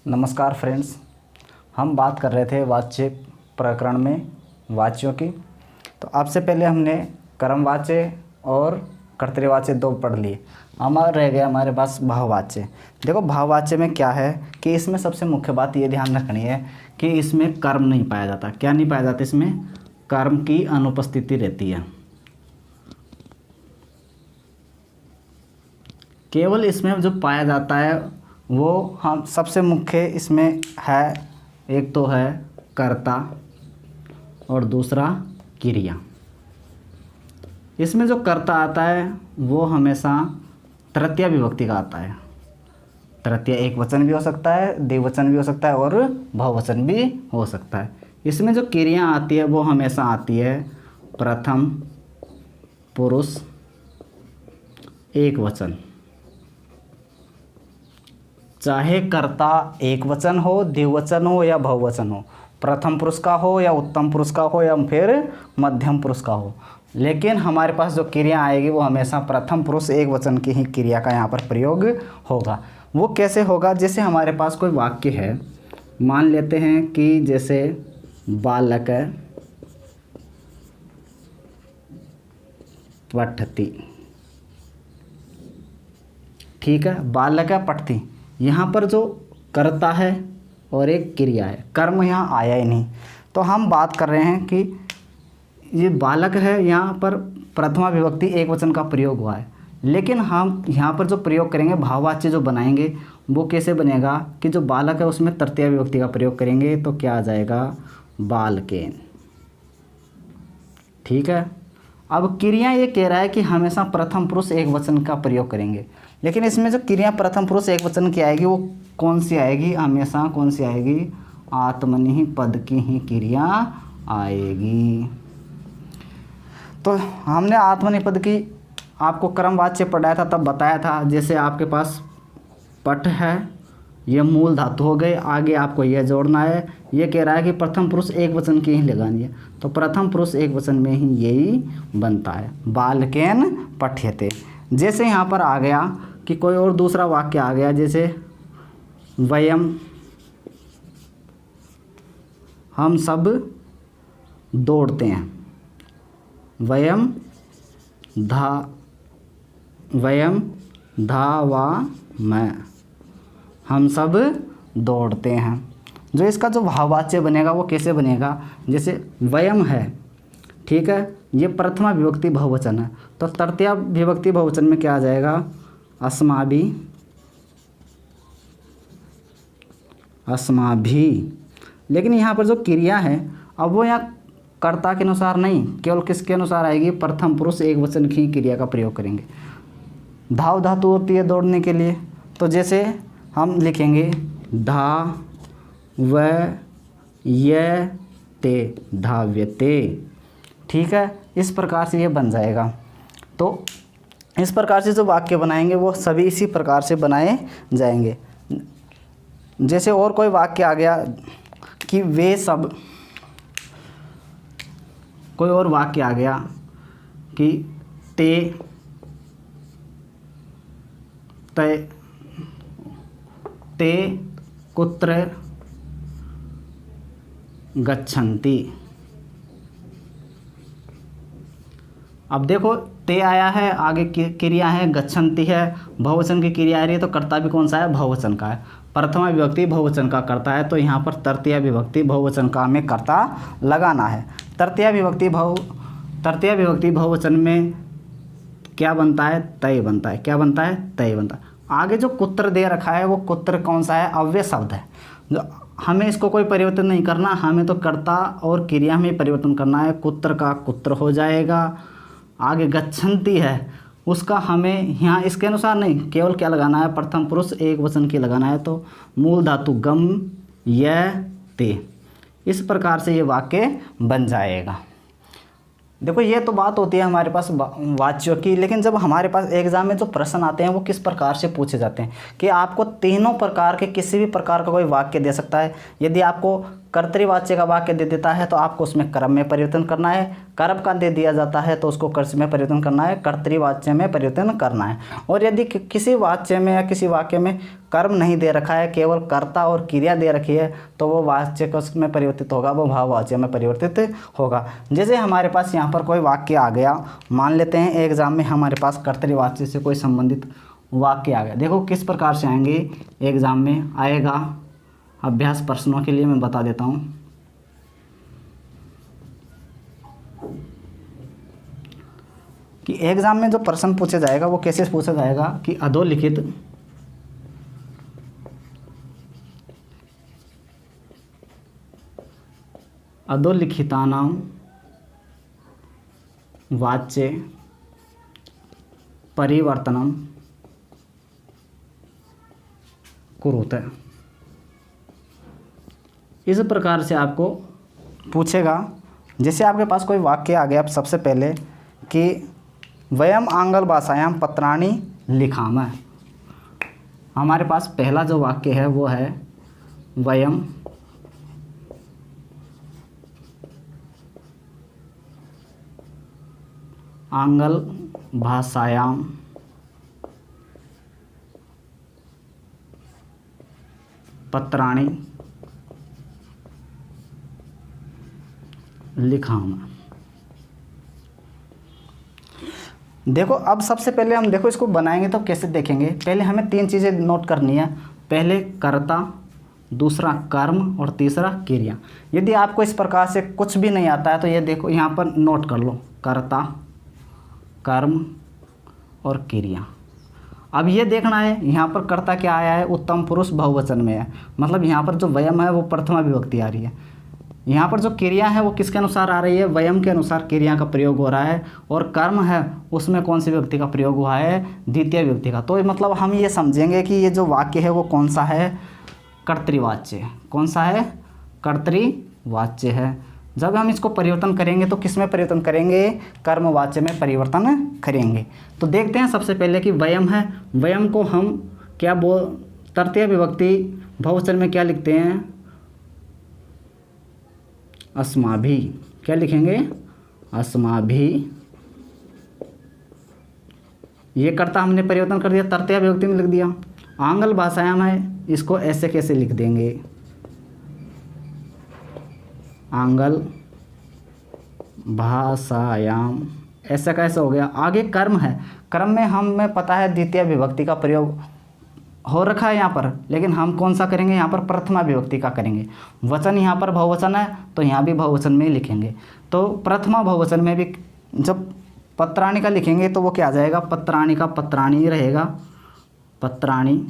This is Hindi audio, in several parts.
नमस्कार फ्रेंड्स, हम बात कर रहे थे वाच्य प्रकरण में वाच्यों की। तो आपसे पहले हमने कर्मवाच्य और कर्तृवाच्य दो पढ़ लिए। हमारा रह गया हमारे पास भाववाच्य। देखो भाववाच्य में क्या है कि इसमें सबसे मुख्य बात ये ध्यान रखनी है कि इसमें कर्म नहीं पाया जाता। क्या नहीं पाया जाता? इसमें कर्म की अनुपस्थिति रहती है। केवल इसमें जो पाया जाता है वो हम सबसे मुख्य इसमें है, एक तो है कर्ता और दूसरा क्रिया। इसमें जो कर्ता आता है वो हमेशा तृतीया विभक्ति का आता है। तृतीया एक वचन भी हो सकता है, द्विवचन भी हो सकता है और बहुवचन भी हो सकता है। इसमें जो क्रिया आती है वो हमेशा आती है प्रथम पुरुष एक वचन। चाहे कर्ता एक वचन हो, द्विवचन हो या बहुवचन हो, प्रथम पुरुष का हो या उत्तम पुरुष का हो या फिर मध्यम पुरुष का हो, लेकिन हमारे पास जो क्रिया आएगी वो हमेशा प्रथम पुरुष एक वचन की ही क्रिया का यहाँ पर प्रयोग होगा। वो कैसे होगा? जैसे हमारे पास कोई वाक्य है, मान लेते हैं कि जैसे बालक पठति, ठीक है, बालक पठति। यहाँ पर जो कर्ता है और एक क्रिया है, कर्म यहाँ आया ही नहीं। तो हम बात कर रहे हैं कि ये बालक है, यहाँ पर प्रथमा विभक्ति एक वचन का प्रयोग हुआ है, लेकिन हम यहाँ पर जो प्रयोग करेंगे भाववाच्य जो बनाएंगे वो कैसे बनेगा कि जो बालक है उसमें तृतीया विभक्ति का प्रयोग करेंगे तो क्या आ जाएगा? बालकेन। ठीक है। अब क्रिया ये कह रहा है कि हमेशा प्रथम पुरुष एक वचन का प्रयोग करेंगे, लेकिन इसमें जो क्रिया प्रथम पुरुष एक वचन की आएगी वो कौन सी आएगी? हमेशा कौन सी आएगी? आत्मनि पद की ही क्रिया आएगी। तो हमने आत्मनि पद की आपको कर्मवाच्य पढ़ाया था, तब बताया था जैसे आपके पास पठ है, ये मूल धातु हो गए, आगे आपको यह जोड़ना है। ये कह रहा है कि प्रथम पुरुष एक वचन की ही लगानी है, तो प्रथम पुरुष एक वचन में ही यही बनता है, बालकेन पठ्यते। जैसे यहाँ पर आ गया कि कोई और दूसरा वाक्य आ गया, जैसे वयम, हम सब दौड़ते हैं, वयम धावामः, हम सब दौड़ते हैं। जो इसका जो भाववाच्य बनेगा वो कैसे बनेगा? जैसे वयम है, ठीक है, ये प्रथमा विभक्ति बहुवचन है, तो तृतीया विभक्ति बहुवचन में क्या आ जाएगा? अस्माभि। लेकिन यहाँ पर जो क्रिया है अब वो यहाँ कर्ता के अनुसार नहीं, केवल किसके अनुसार आएगी? प्रथम पुरुष एक वचन की क्रिया का प्रयोग करेंगे। धाव धातु होती है दौड़ने के लिए, तो जैसे हम लिखेंगे धावयते, धाव्यते। ठीक है, इस प्रकार से ये बन जाएगा। तो इस प्रकार से जो वाक्य बनाएंगे वो सभी इसी प्रकार से बनाए जाएंगे। जैसे और कोई वाक्य आ गया कि वे सब, कोई और वाक्य आ गया कि ते कुत्र गच्छन्ति। अब देखो ते आया है, आगे क्रिया है गच्छन्ति है, बहुवचन की क्रिया आ रही है, तो कर्ता भी कौन सा है? बहुवचन का है। प्रथमा विभक्ति बहुवचन का कर्ता है, तो यहाँ पर तृतीया विभक्ति बहुवचन का में कर्ता लगाना है। तृतीया विभक्ति बहुवचन में क्या बनता है? तय बनता है। क्या बनता है? तय बनता है। आगे जो कुत्र दे रखा है वो कुत्र कौन सा है? अव्यय शब्द है, जो हमें इसको कोई परिवर्तन नहीं करना, हमें तो कर्ता और क्रिया में परिवर्तन करना है। कुत्र का कुत्र हो जाएगा। आगे गच्छन्ति है, उसका हमें यहाँ इसके अनुसार नहीं, केवल क्या लगाना है? प्रथम पुरुष एक वचन की लगाना है, तो मूल धातु गम यह ते। इस प्रकार से ये वाक्य बन जाएगा। देखो ये तो बात होती है हमारे पास वाच्यों की, लेकिन जब हमारे पास एग्जाम में जो प्रश्न आते हैं वो किस प्रकार से पूछे जाते हैं कि आपको तीनों प्रकार के किसी भी प्रकार का कोई वाक्य दे सकता है। यदि आपको कर्तृवाच्य का वाक्य दे देता है तो आपको उसमें कर्म में परिवर्तन करना है, कर्म का दे दिया जाता है तो उसको कर्म में परिवर्तन करना है, कर्तृवाच्य में परिवर्तन करना है। और यदि किसी वाच्य में या किसी वाक्य में कर्म नहीं दे रखा है, केवल कर्ता और क्रिया दे रखी है, तो वो वाच्य में परिवर्तित होगा, वो भाववाच्य में परिवर्तित होगा। जैसे हमारे पास यहाँ पर कोई वाक्य आ गया, मान लेते हैं एग्जाम में हमारे पास कर्तृवाच्य से कोई संबंधित वाक्य आ गया। देखो किस प्रकार से आएंगे एग्जाम में आएगा, अभ्यास प्रश्नों के लिए मैं बता देता हूँ। कि एग्जाम में जो प्रश्न पूछा जाएगा वो कैसे पूछा जाएगा कि अधोलिखितानां वाच्य परिवर्तनम कुरुते। इस प्रकार से आपको पूछेगा। जैसे आपके पास कोई वाक्य आ गया, आप सबसे पहले कि वयम आंग्ल भाषायां पत्राणि लिखामः। हमारे पास पहला जो वाक्य है वो है वयम आंग्ल भाषायां पत्राणि लिखामः। देखो अब सबसे पहले हम देखो इसको बनाएंगे तो कैसे देखेंगे। पहले हमें 3 चीज़ें नोट करनी है। पहले कर्ता, दूसरा कर्म और तीसरा क्रिया। यदि आपको इस प्रकार से कुछ भी नहीं आता है तो ये देखो यहाँ पर नोट कर लो, कर्ता, कर्म और क्रिया। अब ये देखना है यहाँ पर कर्ता क्या आया है, उत्तम पुरुष बहुवचन में है, मतलब यहाँ पर जो वयम है वो प्रथमा विभक्ति आ रही है। यहाँ पर जो क्रिया है वो किसके अनुसार आ रही है, वयम के अनुसार क्रिया का प्रयोग हो रहा है। और कर्म है उसमें कौन सी विभक्ति का प्रयोग हुआ है, द्वितीय विभक्ति का। तो मतलब हम ये समझेंगे कि ये जो वाक्य है वो कौन सा है, कर्तृवाच्य। कौन सा है, कर्तृवाच्य है। जब हम इसको परिवर्तन करेंगे तो किस में परिवर्तन करेंगे, कर्मवाच्य में परिवर्तन करेंगे। तो देखते हैं सबसे पहले कि वयम है, वयम को हम क्या तृतीय विभक्ति बहुवचन में क्या लिखते हैं, अस्माभिः। क्या लिखेंगे, अस्माभिः। ये कर्ता हमने परिवर्तन कर दिया, तृतीय विभक्ति में लिख दिया। आंग्ल भाषायां है, इसको ऐसे कैसे लिख देंगे, आंग्ल भाषायां, ऐसा कैसे हो गया। आगे कर्म है, कर्म में हमें पता है द्वितीय विभक्ति का प्रयोग हो रखा है यहाँ पर, लेकिन हम कौन सा करेंगे, यहाँ पर प्रथमा विभक्ति का करेंगे। वचन यहाँ पर बहुवचन है तो यहाँ भी बहुवचन में ही लिखेंगे। तो प्रथमा बहुवचन में भी जब पत्राणि का लिखेंगे तो वो क्या आ जाएगा, पत्राणि का पत्राणि रहेगा, पत्राणि।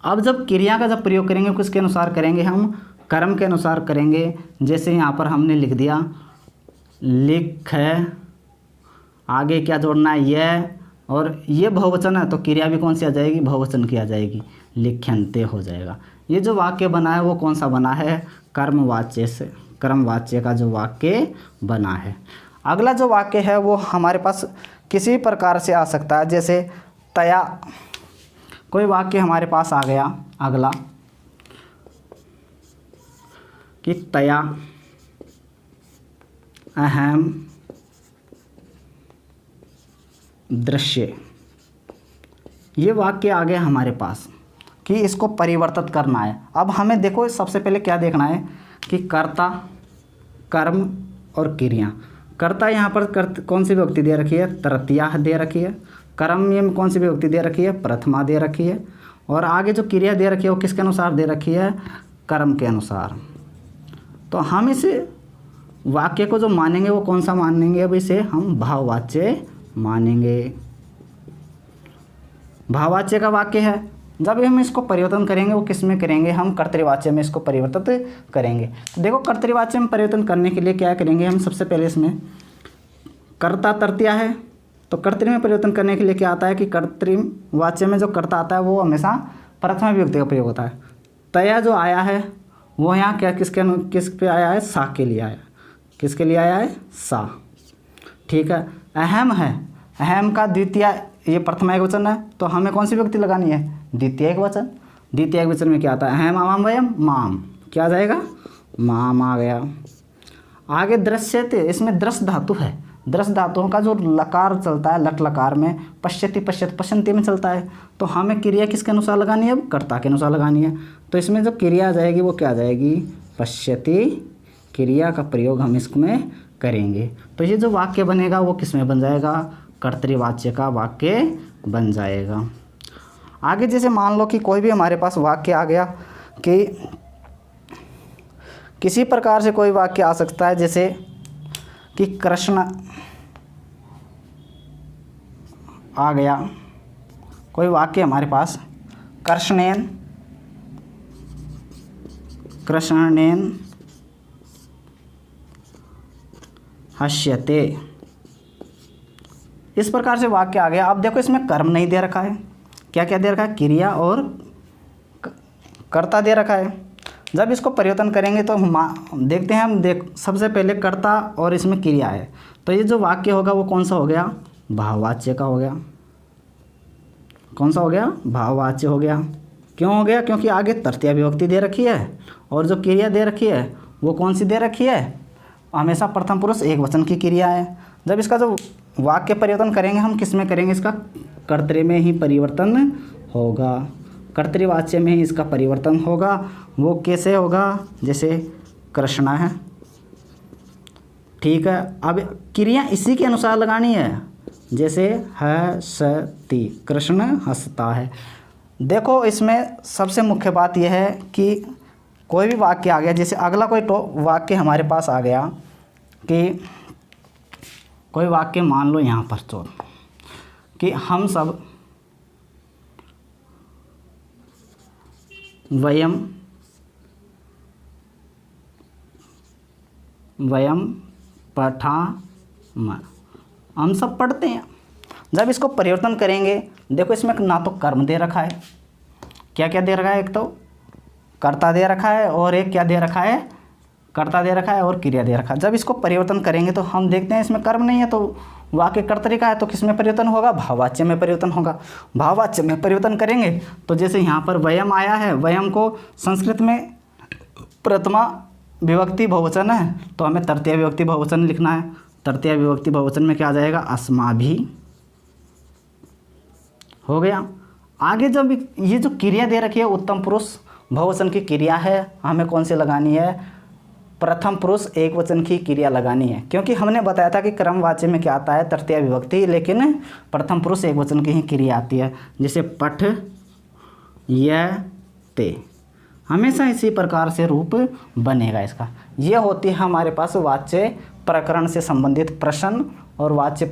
अब जब क्रिया का जब प्रयोग करेंगे किसके अनुसार करेंगे, हम कर्म के अनुसार करेंगे। जैसे यहाँ पर हमने लिख दिया लिख है, आगे क्या जोड़ना है, यह, और ये बहुवचन है तो क्रिया भी कौन सी आ जाएगी, बहुवचन की आ जाएगी, लिख्यन्ते हो जाएगा। ये जो वाक्य बना है वो कौन सा बना है, कर्मवाच्य से, कर्मवाच्य का जो वाक्य बना है। अगला जो वाक्य है वो हमारे पास किसी प्रकार से आ सकता है। जैसे तया, कोई वाक्य हमारे पास आ गया अगला कि तया अहम दृश्य। ये वाक्य आ गया हमारे पास कि इसको परिवर्तित करना है। अब हमें देखो सबसे पहले क्या देखना है कि कर्ता, कर्म और क्रिया। कर्ता यहाँ पर कौन सी विभक्ति दे रखी है, तृतीया दे रखी है। कर्म में कौन सी विभक्ति दे रखी है, प्रथमा दे रखी है। और आगे जो क्रिया दे रखी है वो किसके अनुसार दे रखी है, कर्म के अनुसार। तो हम इस वाक्य को जो मानेंगे वो कौन सा मानेंगे, अब इसे हम भाववाच्य मानेंगे। भाववाच्य का वाक्य है। जब हम इसको परिवर्तन करेंगे वो किस में करेंगे, हम कर्तृवाच्य में इसको परिवर्तित करेंगे। तो देखो कर्तृवाच्य में परिवर्तन करने के लिए क्या करेंगे, हम सबसे पहले इसमें कर्ता तृतीया है तो कर्तृ में परिवर्तन करने के लिए क्या आता है कि कर्तृवाच्य में जो कर्ता आता है वो हमेशा प्रथमा विभक्ति का प्रयोग होता है। तया जो आया है वो यहाँ क्या किस पे आया है, सा के लिए आया। किसके लिए आया है, सा। ठीक है। अहम है, अहम का द्वितीय, ये प्रथमा एक वचन है तो हमें कौन सी विभक्ति लगानी है, द्वितीय एक वचन। द्वितीय एकवचन में क्या आता है, हैम आमाम वयम, माम, क्या आ जाएगा, माम आ गया। आगे दृश्यते, इसमें दृश्य धातु है। दृश्य धातुओं का जो लकार चलता है लट लकार में, पश्यति पश्यत पश्यन्ति में चलता है, तो हमें क्रिया किसके अनुसार लगानी है, अब कर्ता के अनुसार लगानी है। तो इसमें जो क्रिया आ जाएगी वो क्या आ जाएगी, पश्यति क्रिया का प्रयोग हम इसमें करेंगे। तो ये जो वाक्य बनेगा वो किस में बन जाएगा, कर्तृवाच्य का वाक्य बन जाएगा। आगे जैसे मान लो कि कोई भी हमारे पास वाक्य आ गया कि किसी प्रकार से कोई वाक्य आ सकता है, जैसे कि कृष्ण आ गया, कोई वाक्य हमारे पास, कृष्णेन हस्यते, इस प्रकार से वाक्य आ गया। अब देखो इसमें कर्म नहीं दे रखा है, क्या क्या दे रखा है, क्रिया और कर्ता दे रखा है। जब इसको परिवर्तन करेंगे तो देखते हैं हम, सबसे पहले कर्ता और इसमें क्रिया है, तो ये जो वाक्य होगा वो कौन सा हो गया, भाववाच्य का हो गया। कौन सा हो गया, भाववाच्य हो गया। क्यों हो गया, क्योंकि आगे तृतीया विभक्ति दे रखी है और जो क्रिया दे रखी है वो कौन सी दे रखी है, हमेशा प्रथम पुरुष एक वचन की क्रिया है। जब इसका जो वाक्य परिवर्तन करेंगे हम किस में करेंगे, इसका कर्तृ में ही परिवर्तन होगा, कर्तृवाच्य में ही इसका परिवर्तन होगा। वो कैसे होगा, जैसे कृष्ण है, ठीक है। अब क्रिया इसी के अनुसार लगानी है, जैसे हसती, कृष्ण हंसता है। देखो इसमें सबसे मुख्य बात यह है कि कोई भी वाक्य आ गया, जैसे अगला कोई वाक्य हमारे पास आ गया कि कोई वाक्य मान लो यहाँ पर तो कि हम सब वयम पठाम, हम सब पढ़ते हैं। जब इसको परिवर्तन करेंगे, देखो इसमें ना तो कर्म दे रखा है, क्या क्या दे रखा है, एक तो कर्ता दे रखा है और एक क्या दे रखा है, कर्ता दे रखा है और क्रिया दे रखा है। जब इसको परिवर्तन करेंगे तो हम देखते हैं इसमें कर्म नहीं है, तो वाक्य कर्तरी का है, तो किस में परिवर्तन होगा, भाववाच्य में परिवर्तन होगा। भाववाच्य में परिवर्तन करेंगे तो जैसे यहाँ पर वयम आया है, वयम को संस्कृत में प्रथमा विभक्ति बहुवचन है, तो हमें तृतीय विभक्ति बहुवचन लिखना है। तृतीय विभक्ति बहुवचन में क्या आ जाएगा, अस्माभि, हो गया। आगे जब ये जो क्रिया दे रखी है उत्तम पुरुष बहुवचन की क्रिया है, हमें कौन सी लगानी है, प्रथम पुरुष एक वचन की क्रिया लगानी है, क्योंकि हमने बताया था कि क्रमवाच्य में क्या आता है, तृतीय विभक्ति, लेकिन प्रथम पुरुष एक वचन की ही क्रिया आती है। जैसे पठ य ते, हमेशा इसी प्रकार से रूप बनेगा इसका। यह होती है हमारे पास वाच्य प्रकरण से संबंधित प्रश्न और वाच्य